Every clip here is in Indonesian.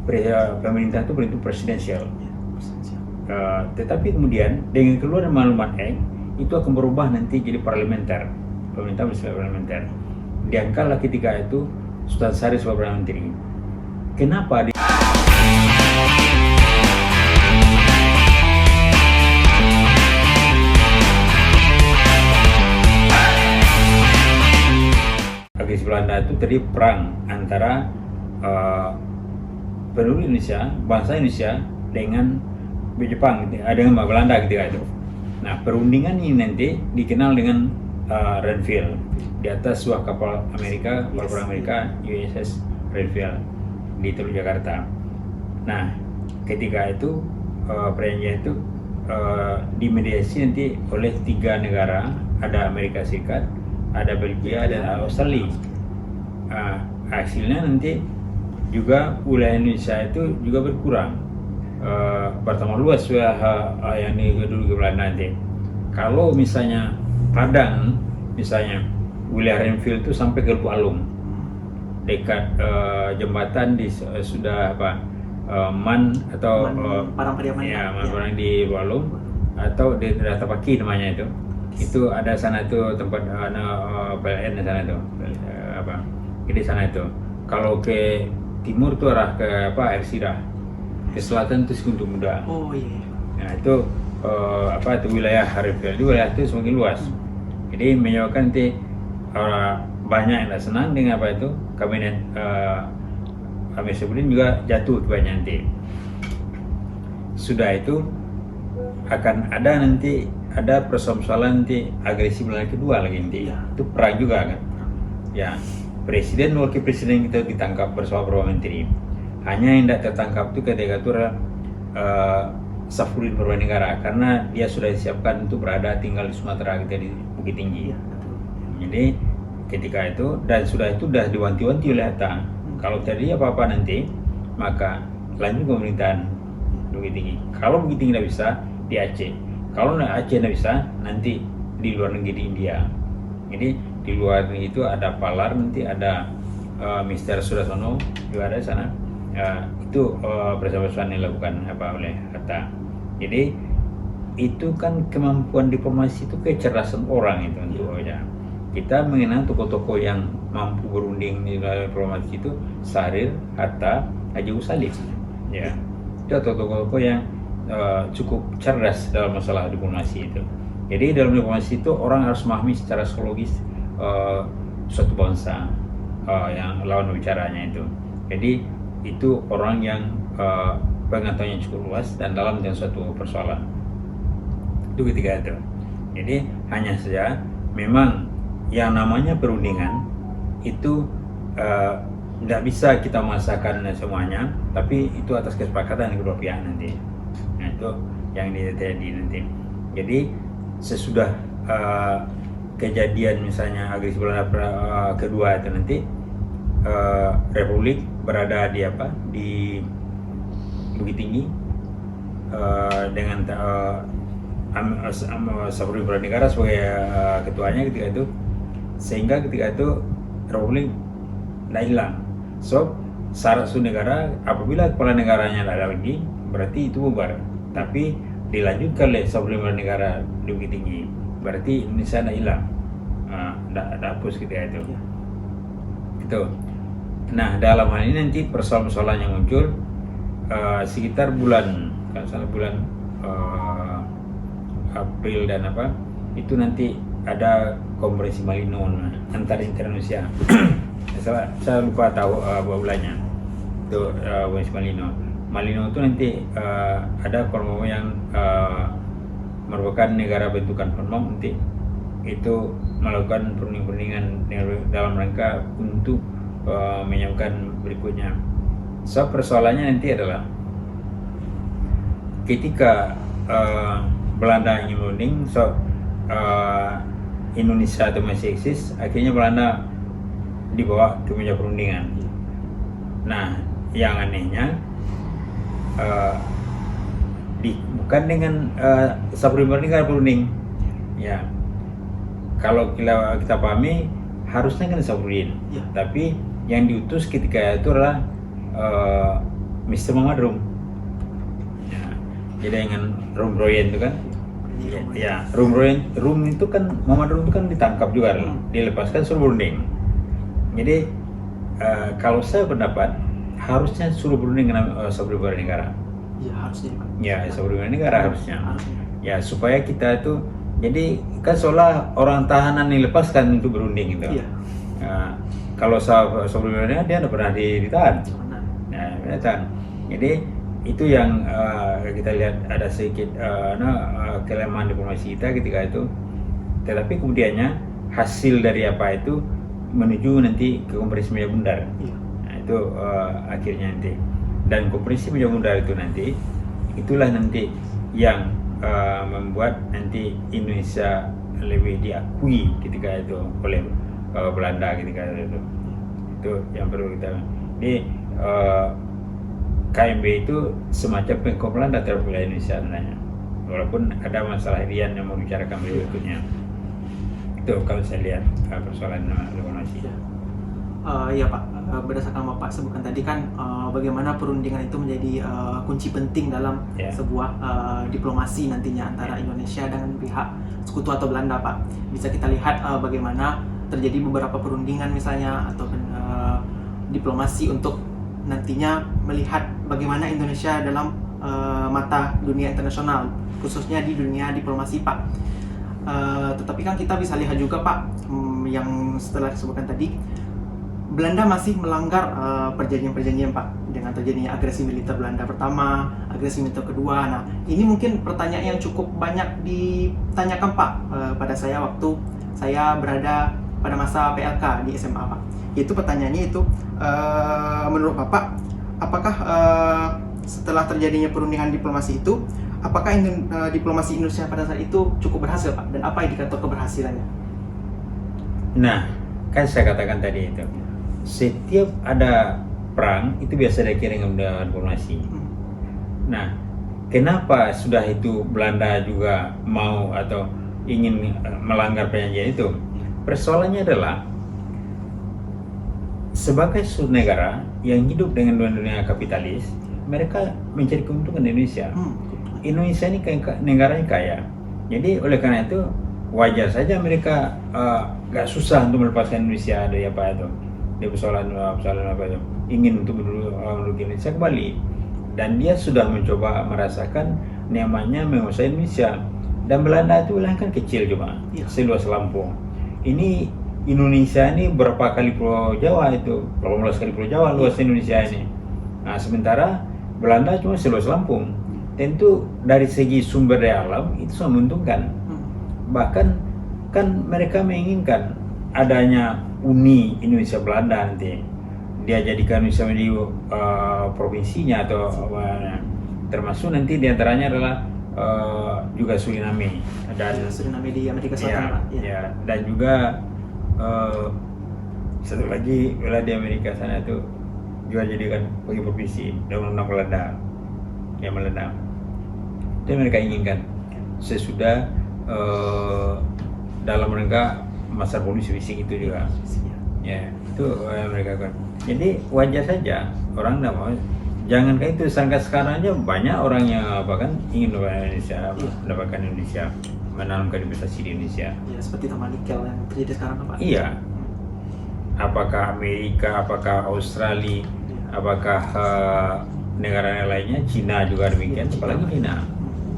pemerintah itu bentuk presidensial. Tetapi kemudian dengan keluar maklumat Act itu akan berubah nanti jadi parlementer, pemerintah bersifat parlementer. Diangkatlah ketika itu Sultan Syarif sebagai Perdana Menteri. Kenapa agresi Belanda itu terjadi perang antara penduduk Indonesia, bangsa Indonesia dengan Jepang, dengan Belanda ketika itu. Nah, perundingan ini nanti dikenal dengan Renville di atas sebuah kapal Amerika, kapal perang Amerika USS Renville di Teluk Jakarta. Nah, ketika itu perjanjian itu dimediasi nanti oleh 3 negara, ada Amerika Serikat, ada Belgia dan Australia. Hasilnya nanti juga wilayah Indonesia itu juga berkurang, bertambah luas yang dulu ke Belanda nanti. Kalau misalnya Padang, misalnya wilayah Renville itu sampai ke Lubuk Alung, dekat jembatan di sudah Man atau Padang Pariaman, ya Man di Lubuk Alung atau di Tapaki namanya itu. Itu ada sana itu tempat PLN di sana itu di sana itu. Kalau ke timur tuh arah ke Air Sirah, ke selatan itu Sekutu Muda. Oh iya. Nah itu itu wilayah Renville, itu wilayah itu semakin luas. Jadi menyebabkan nanti banyak yang tidak senang dengan kabinet Amir Syafruddin juga jatuh banyak nanti. Sudah itu akan ada persoalan nanti agresi Belanda kedua lagi nanti. Itu perang juga kan. Ya, presiden wakil presiden kita ditangkap bersama Perdana Menteri. Hanya yang tidak tertangkap itu ketika itu Syafruddin Purbanegara, karena dia sudah disiapkan untuk tinggal di Sumatera kita di Bukit Tinggi. Jadi ketika itu dan sudah diwanti-wanti oleh Hatta, kalau terjadi apa-apa nanti maka lanjut pemerintahan Bukit Tinggi. Kalau Bukit Tinggi tidak bisa di Aceh, kalau Aceh tidak bisa nanti di luar negeri di India. Jadi di luar negeri itu ada Palar, nanti ada Mister Sudarsono juga ada di sana. Itu bersama-sama dilakukan oleh Hatta. Jadi itu kan kemampuan diplomasi itu kecerdasan orang itu untuk kita mengenal tokoh-tokoh yang mampu berunding di dalam diplomasi itu Syahrir, Hatta, Haji Salim. Ya, itu tokoh-tokoh yang cukup cerdas dalam masalah diplomasi itu. Jadi dalam diplomasi itu orang harus memahami secara psikologis suatu bangsa yang lawan bicaranya itu. Jadi itu orang yang pengetahuannya cukup luas dan dalam dengan suatu persoalan. Itu ketiga itu. Jadi hanya saja memang yang namanya perundingan itu tidak bisa kita memaksakan semuanya, tapi itu atas kesepakatan kedua pihak nanti. Nah itu yang terjadi nanti. Jadi sesudah kejadian misalnya agresi Belanda kedua itu nanti Republik berada di Bukit Tinggi dengan Syafruddin Purbanegara sebagai ketuanya ketika itu, sehingga ketika itu Republik tidak hilang. So syarat suatu negara apabila kepala negaranya tidak ada lagi berarti itu bubar, tapi dilanjutkan oleh Syafruddin Purbanegara di Bukit Tinggi berarti Indonesia tidak hilang, tidak hapus ketika itu. Itu. Nah dalam hal ini nanti persoalan-persoalan yang muncul sekitar bulan April dan itu nanti ada konferensi Malino antar Indonesia. saya lupa tahu bulannya itu konferensi Malino itu nanti ada kelompok yang merupakan negara bentukan Pon nanti itu melakukan perundingan dalam rangka untuk menyiapkan berikutnya. So persoalannya nanti adalah ketika Belanda ingin berunding, Indonesia itu masih eksis, akhirnya Belanda dibawa ke meja perundingan. Nah, yang anehnya bukan dengan Syafruddin Purbanegara berunding. Ya, kalau kita pahami harusnya kan Syafruddin, tapi yang diutus ketika itu adalah Mr. Muhammad Rum. Ya, jadi dengan Rum Royen itu kan, ya Rum Royen, Rum itu kan Muhammad Rum itu kan ditangkap juga, dilepaskan suruh berunding. Jadi kalau saya pendapat harusnya suruh berunding dengan Sabri Negara. Ya harusnya Pak. Ya Sabri negara harusnya. Ya supaya kita itu jadi kan seolah orang tahanan dilepaskan untuk berunding gitu. Iya. Kalau sebelumnya dia tidak pernah ditahan. Nah, ditahan. Jadi itu yang kita lihat ada sedikit kelemahan diplomasi kita ketika itu. Tetapi kemudiannya hasil dari apa itu menuju nanti ke Konferensi Meja Bundar. Iya. Nah, itu akhirnya nanti. Dan Konferensi Meja Bundar itu nanti itulah nanti yang membuat nanti Indonesia lebih diakui ketika itu oleh Belanda ketika itu yang perlu kita. Jadi KMB itu semacam pengkop Belanda terhadap Indonesia sebenarnya, walaupun ada masalah Rian yang mau bicarakan berikutnya. Itu kalau saya lihat persoalan diplomasi. Ya Pak, berdasarkan Bapak sebutkan tadi kan bagaimana perundingan itu menjadi kunci penting dalam sebuah diplomasi nantinya antara Indonesia dengan pihak sekutu atau Belanda Pak. Bisa kita lihat bagaimana terjadi beberapa perundingan misalnya atau diplomasi untuk nantinya melihat bagaimana Indonesia dalam mata dunia internasional, khususnya di dunia diplomasi Pak. Tetapi kan kita bisa lihat juga Pak, yang setelah disebutkan tadi, Belanda masih melanggar perjanjian-perjanjian Pak, dengan terjadinya agresi militer Belanda pertama, agresi militer kedua. Nah, ini mungkin pertanyaan yang cukup banyak ditanyakan Pak pada saya waktu saya berada pada masa PLK di SMA Pak. Itu pertanyaannya itu, menurut Bapak, apakah setelah terjadinya perundingan diplomasi itu, apakah diplomasi Indonesia pada saat itu cukup berhasil Pak? Dan apa indikator keberhasilannya? Nah, kan saya katakan tadi itu, setiap ada perang itu biasa dikirim dengan diplomasi. Nah, kenapa sudah itu Belanda juga mau atau ingin melanggar perjanjian itu? Persoalannya adalah sebagai suatu negara yang hidup dengan dunia kapitalis, mereka mencari keuntungan di Indonesia. Indonesia ini negaranya kaya. Jadi oleh karena itu wajar saja mereka gak susah untuk melepaskan Indonesia dari apa itu. Dia persoalan apa itu, ingin untuk menduduki Indonesia kembali, dan dia sudah mencoba merasakan namanya menguasai Indonesia. Dan Belanda itu wilayah kan kecil cuma seluas Lampung. Ini Indonesia ini berapa kali Pulau Jawa itu, 18 kali Pulau Jawa luas Indonesia ini. Nah, sementara Belanda cuma seluas Lampung. Tentu dari segi sumber daya alam itu sangat menguntungkan. Bahkan kan mereka menginginkan adanya uni Indonesia Belanda nanti. Dia jadikan Indonesia menjadi provinsinya atau termasuk nanti diantaranya adalah juga Suriname dan Suriname di Amerika Selatan Pak. Ya, dan juga satu lagi wilayah di Amerika sana itu juga jadikan bagi provinsi dan undang-undang Belanda yang Belanda. Itu mereka inginkan sesudah dalam mereka masa polisi fisik itu juga. Ya, itu mereka kan. Jadi wajar saja orang tidak mau. Jangan kayak itu, sampai sekarang aja banyak orang yang ingin mendapatkan Indonesia, menanamkan investasi di Indonesia. Ya, seperti Taman Nikel yang terjadi sekarang Pak. Iya. Apakah Amerika, apakah Australia, apakah negara lainnya, Cina juga demikian, apalagi Cina.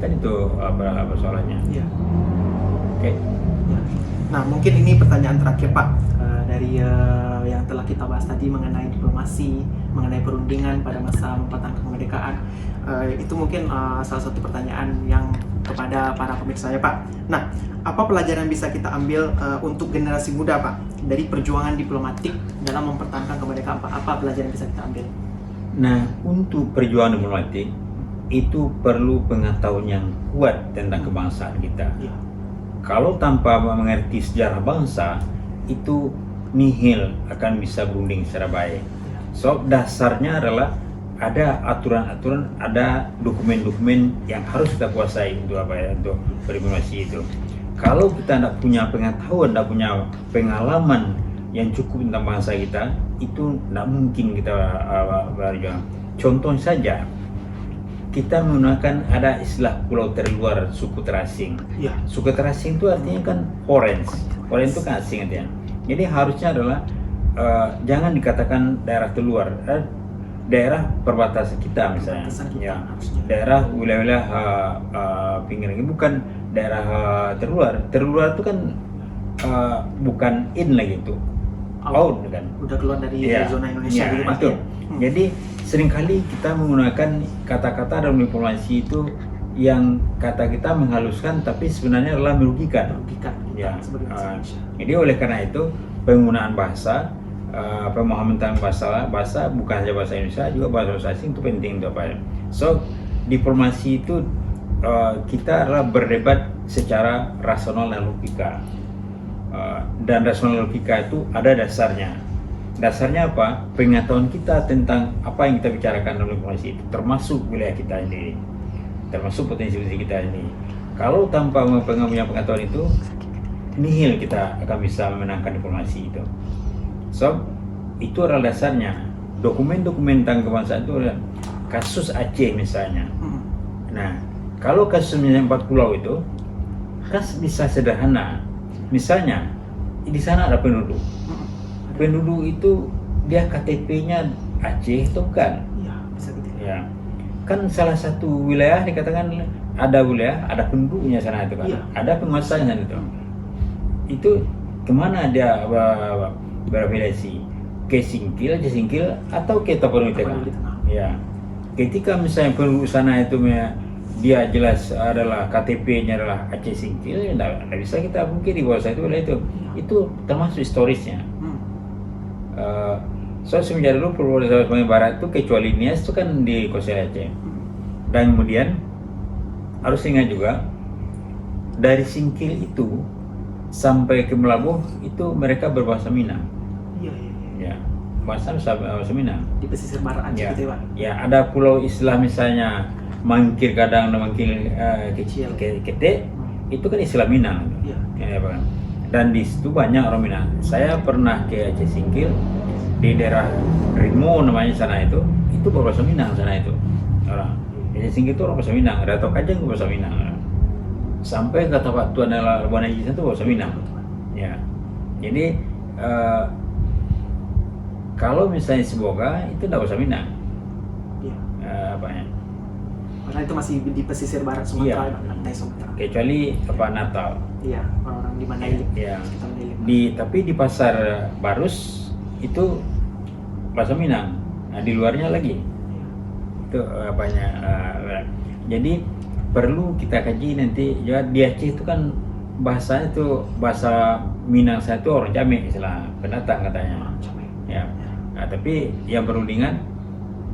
Kan itu apa persoalannya. Iya. Oke. Nah, mungkin ini pertanyaan terakhir Pak, dari yang telah kita bahas tadi mengenai diplomasi, mengenai perundingan pada masa mempertahankan kemerdekaan. Itu mungkin salah satu pertanyaan yang kepada para pemirsa ya Pak. Nah, apa pelajaran bisa kita ambil untuk generasi muda Pak dari perjuangan diplomatik dalam mempertahankan kemerdekaan Pak? Apa pelajaran yang bisa kita ambil? Nah, untuk perjuangan diplomatik itu perlu pengetahuan yang kuat tentang kebangsaan kita. Ya. Kalau tanpa mengerti sejarah bangsa, itu nihil akan bisa berunding secara baik. So, dasarnya adalah ada aturan-aturan, ada dokumen-dokumen yang harus kita kuasai untuk untuk berdiplomasi itu. Kalau kita tidak punya pengetahuan, tidak punya pengalaman yang cukup tentang bangsa kita, itu tidak mungkin kita berjuang. contoh saja, kita menggunakan ada istilah pulau terluar, suku terasing. Iya. Suku terasing itu artinya kan foreign. Foreign itu kan asing artinya. Jadi harusnya adalah jangan dikatakan daerah terluar, daerah perbatasan kita misalnya. Perbatasan kita, Ya, harusnya. daerah wilayah pinggir ini bukan daerah terluar. Terluar itu kan bukan in lagi itu, out kan. Udah keluar dari Iya, zona Indonesia iya, gitu Pak. itu. Ya. Jadi seringkali kita menggunakan kata-kata dalam diplomasi itu yang kata kita menghaluskan tapi sebenarnya adalah merugikan. Merugikan kita Ya, sebagai bangsa Indonesia. jadi oleh karena itu penggunaan bahasa, pemahaman tentang bahasa bukan saja bahasa Indonesia, juga bahasa asing itu penting untuk apa ya. So diplomasi itu kita adalah berdebat secara rasional dan logika. Dan rasional logika itu ada dasarnya. Dasarnya apa? Pengetahuan kita tentang apa yang kita bicarakan dalam diplomasi itu, termasuk wilayah kita ini, termasuk potensi kita ini. Kalau tanpa punya pengetahuan itu, nihil kita akan bisa memenangkan diplomasi itu. So, itu adalah dasarnya. Dokumen-dokumen tentang kebangsaan itu adalah kasus Aceh misalnya. Nah, kalau kasus misalnya 4 pulau itu, kan bisa sederhana. Misalnya, di sana ada penduduk. Penduduk itu dia KTP-nya Aceh atau bukan? Iya, bisa gitu. Ya, kan salah satu wilayah dikatakan ada wilayah, ada penduduknya sana itu kan, Iya. ada penguasanya itu. Itu kemana dia berafiliasi? Ke Singkil, Aceh Singkil, atau ke Tapanuli Tengah? Tapanuli Tengah. Ya, ketika misalnya penduduk sana itu dia jelas adalah KTP-nya adalah Aceh Singkil, ya nggak bisa kita mungkin di bawah itu wilayah itu termasuk historisnya. So semenjak dulu Purworejo bagian barat itu kecuali Nias itu kan dikuasai Aceh. Dan kemudian harus ingat juga dari Singkil itu sampai ke Melabuh itu mereka berbahasa Minang. Iya. Ya, bahasa Minang. Di pesisir barat Aceh Ya, gitu ya Pak. ya ada pulau istilah misalnya Mangkir Kadang dan Mangkir Kecil. Kete, itu kan istilah Minang. Iya. Ya, Pak. Dan di situ banyak orang Minang. Saya pernah ke Aceh Singkil di daerah Rimo namanya sana itu berbahasa Minang sana itu orang. Aceh Singkil itu orang bahasa Minang, ada Tokajang itu bahasa Minang. Sampai kata Pak Tuan adalah Buana Jisan itu bahasa Minang. Ya, jadi kalau misalnya Sibolga itu tidak bahasa Minang. Iya. Apanya? Karena itu masih di pesisir barat Sumatera, pantai Sumatera. Kecuali Natal. Iya, orang-orang di Mandailing. Iya. Sekitar Mandailing. Tapi di pasar Barus itu bahasa Minang. Nah, di luarnya lagi itu jadi perlu kita kaji nanti. Ya, di Aceh itu kan bahasanya itu bahasa Minang saya itu orang Jamek istilah pendatang katanya. Ya. Nah, tapi yang perlu diingat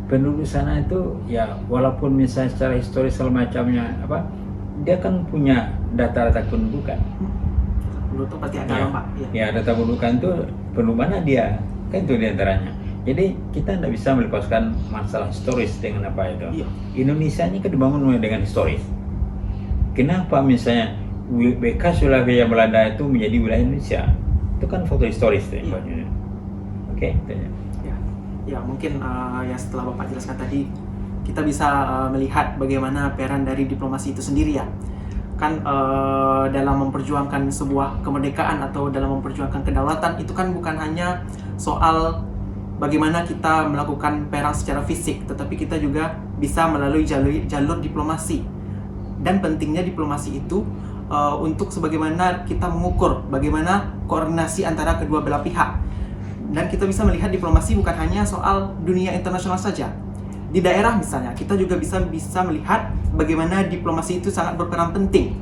penduduk sana itu ya walaupun misalnya secara historis segala macamnya dia kan punya data-data kependudukan. Penduduk itu pasti ada Pak. Ya, data kependudukan itu penduduk mana dia kan itu diantaranya. Jadi kita tidak bisa melepaskan masalah historis dengan apa itu. Iya. Indonesia ini kan dibangun dengan historis. Kenapa misalnya bekas wilayah Belanda itu menjadi wilayah Indonesia? Itu kan faktor historis tuh. Iya. Oke. Ya mungkin ya setelah Bapak jelaskan tadi kita bisa melihat bagaimana peran dari diplomasi itu sendiri ya. Kan dalam memperjuangkan sebuah kemerdekaan atau dalam memperjuangkan kedaulatan itu kan bukan hanya soal bagaimana kita melakukan perang secara fisik, tetapi kita juga bisa melalui jalur diplomasi. Dan pentingnya diplomasi itu untuk sebagaimana kita mengukur bagaimana koordinasi antara kedua belah pihak. Dan kita bisa melihat diplomasi bukan hanya soal dunia internasional saja. Di daerah misalnya, kita juga bisa melihat bagaimana diplomasi itu sangat berperan penting.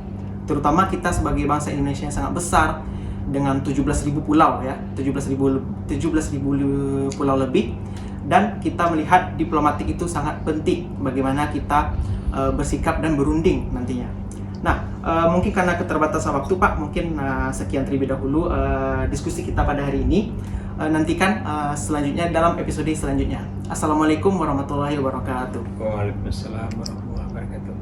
Terutama kita sebagai bangsa Indonesia yang sangat besar dengan 17.000 pulau ya, 17.000 pulau lebih. Dan kita melihat diplomatik itu sangat penting bagaimana kita bersikap dan berunding nantinya. Nah, mungkin karena keterbatasan waktu Pak, mungkin sekian terlebih dahulu diskusi kita pada hari ini. Nantikan selanjutnya dalam episode selanjutnya. Assalamualaikum warahmatullahi wabarakatuh. Waalaikumsalam warahmatullahi wabarakatuh.